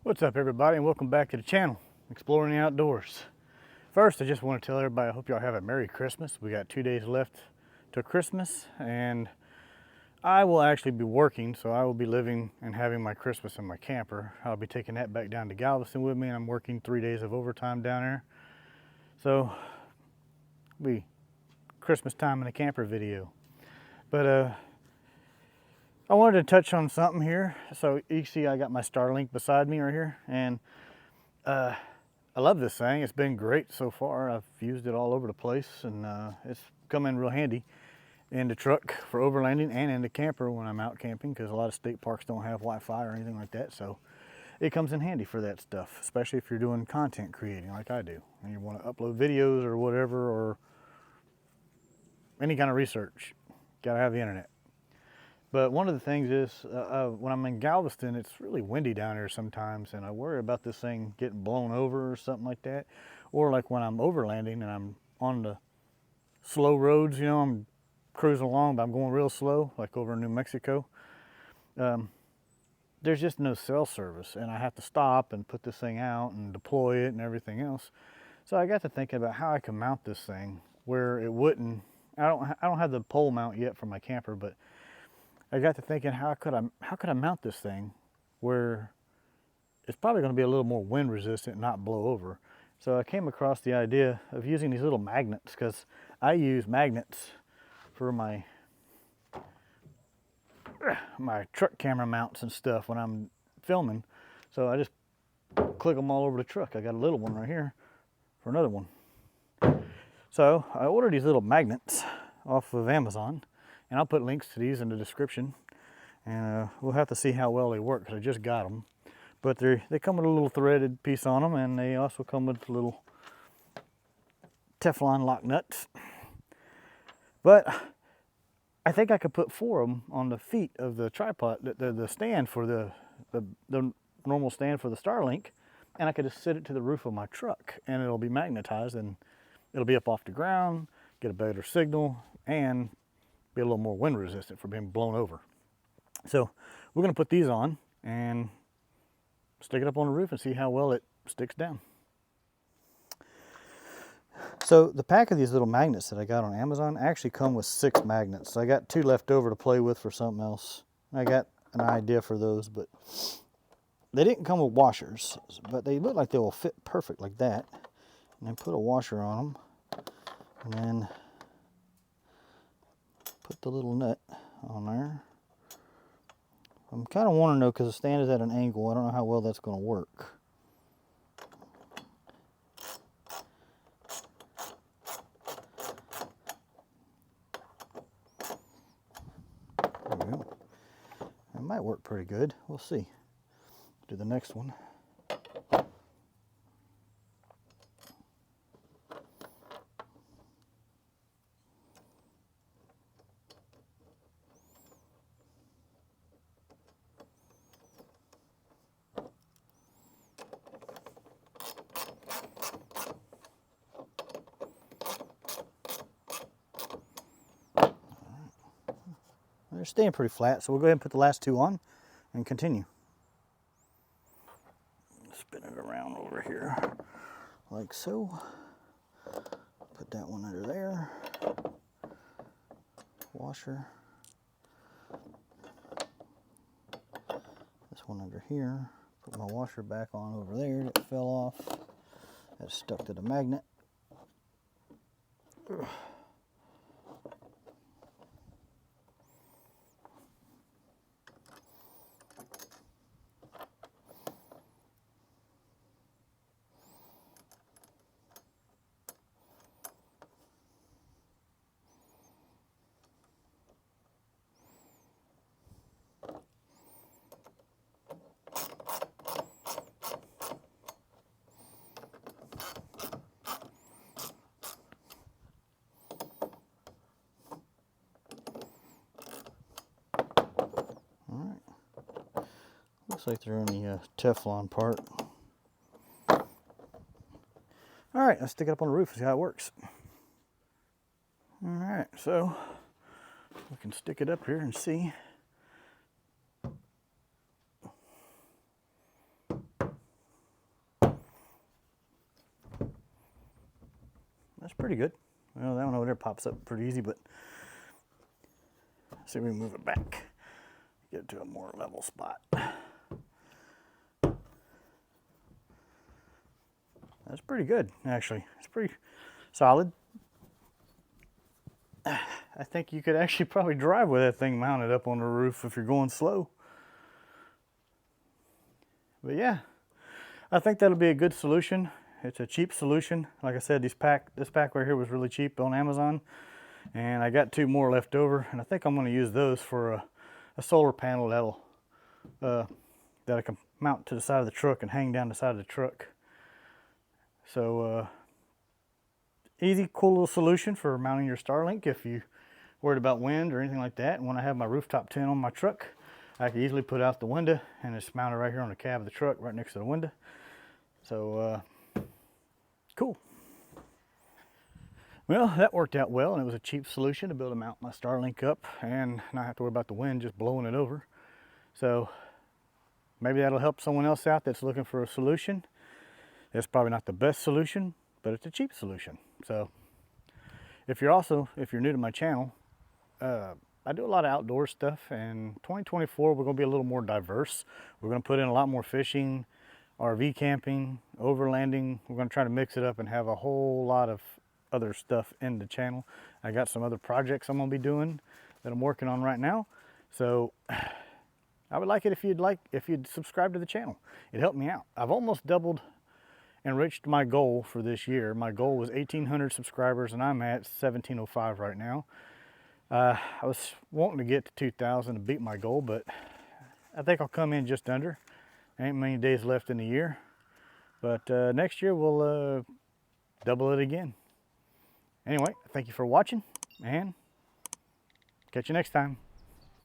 What's up, everybody, and welcome back to the channel, Exploring the Outdoors. First, I just want to tell everybody I hope y'all have a Merry Christmas. We got 2 days left to Christmas, and I will actually be working, so I will be living and having my Christmas in my camper. I'll be taking that back down to Galveston with me, and I'm working 3 days of overtime down there. So, it'll be Christmas time in a camper video. But I wanted to touch on something here. So you see I got my Starlink beside me right here, and I love this thing. It's been great so far. I've used it all over the place, and it's come in real handy in the truck for overlanding and in the camper when I'm out camping, because a lot of state parks don't have Wi-Fi or anything like that. So it comes in handy for that stuff, especially if you're doing content creating like I do, and you want to upload videos or whatever, or any kind of research. Gotta have the internet. But one of the things is, when I'm in Galveston, it's really windy down here sometimes, and I worry about this thing getting blown over or something like that. Or like when I'm overlanding and I'm on the slow roads, you know, I'm cruising along, but I'm going real slow, like over in New Mexico. There's just no cell service, and I have to stop and put this thing out and deploy it and everything else. So I got to thinking about how I can mount this thing where it wouldn't. I don't have the pole mount yet for my camper, but I got to thinking, how could I mount this thing where it's probably going to be a little more wind resistant and not blow over. So I came across the idea of using these little magnets, because I use magnets for my truck camera mounts and stuff when I'm filming. So I just click them all over the truck. I got a little one right here for another one. So I ordered these little magnets off of Amazon, and I'll put links to these in the description, and we'll have to see how well they work, because I just got them. But they come with a little threaded piece on them, and they also come with little Teflon lock nuts. But I think I could put 4 of them on the feet of the tripod, the stand for the normal stand for the Starlink, and I could just sit it to the roof of my truck, and it'll be magnetized, and it'll be up off the ground, get a better signal, and be a little more wind resistant for being blown over. So we're going to put these on and stick it up on the roof and see how well it sticks down. So the pack of these little magnets that I got on Amazon actually come with 6 magnets. So I got 2 left over to play with for something else. I got an idea for those, but they didn't come with washers, but they look like they will fit perfect like that. And then put a washer on them, and then put the little nut on there. I'm kind of wanting to know, because the stand is at an angle, I don't know how well that's going to work. There we go. It might work pretty good. We'll see. Do the next one. They're staying pretty flat, so we'll go ahead and put the last 2 on and continue. Spin it around over here like so. Put that one under there. Washer. This one under here. Put my washer back on over there. That fell off. That's stuck to the magnet. Ugh. Looks like they're in the Teflon part. All right, let's stick it up on the roof and see how it works. All right, so we can stick it up here and see. pretty good. Well, that one over there pops up pretty easy, but let's see if we can move it back. Get to a more level spot. That's pretty good, actually. It's pretty solid. I think you could actually probably drive with that thing mounted up on the roof if you're going slow. But yeah, I think that'll be a good solution. It's a cheap solution. Like I said, this pack right here was really cheap on Amazon. And I got 2 more left over, and I think I'm going to use those for a solar panel that I can mount to the side of the truck and hang down the side of the truck. So easy, cool little solution for mounting your Starlink if you're worried about wind or anything like that. And when I have my rooftop tent on my truck, I can easily put out the window, and it's mounted right here on the cab of the truck, right next to the window. So cool. Well, that worked out well, and it was a cheap solution to be able to mount my Starlink up and not have to worry about the wind just blowing it over. So maybe that'll help someone else out that's looking for a solution. It's probably not the best solution, but it's a cheap solution. So if you're new to my channel, I do a lot of outdoor stuff, and 2024 we're going to be a little more diverse. We're going to put in a lot more fishing, RV camping, overlanding. We're going to try to mix it up and have a whole lot of other stuff in the channel. I got some other projects I'm going to be doing that I'm working on right now. So I would like it if you'd subscribe to the channel. It helped me out. I've almost doubled and reached my goal for this year. My goal was 1,800 subscribers, and I'm at 1,705 right now. I was wanting to get to 2,000 to beat my goal, but I think I'll come in just under. Ain't many days left in the year, but next year we'll double it again. Anyway, thank you for watching, and catch you next time.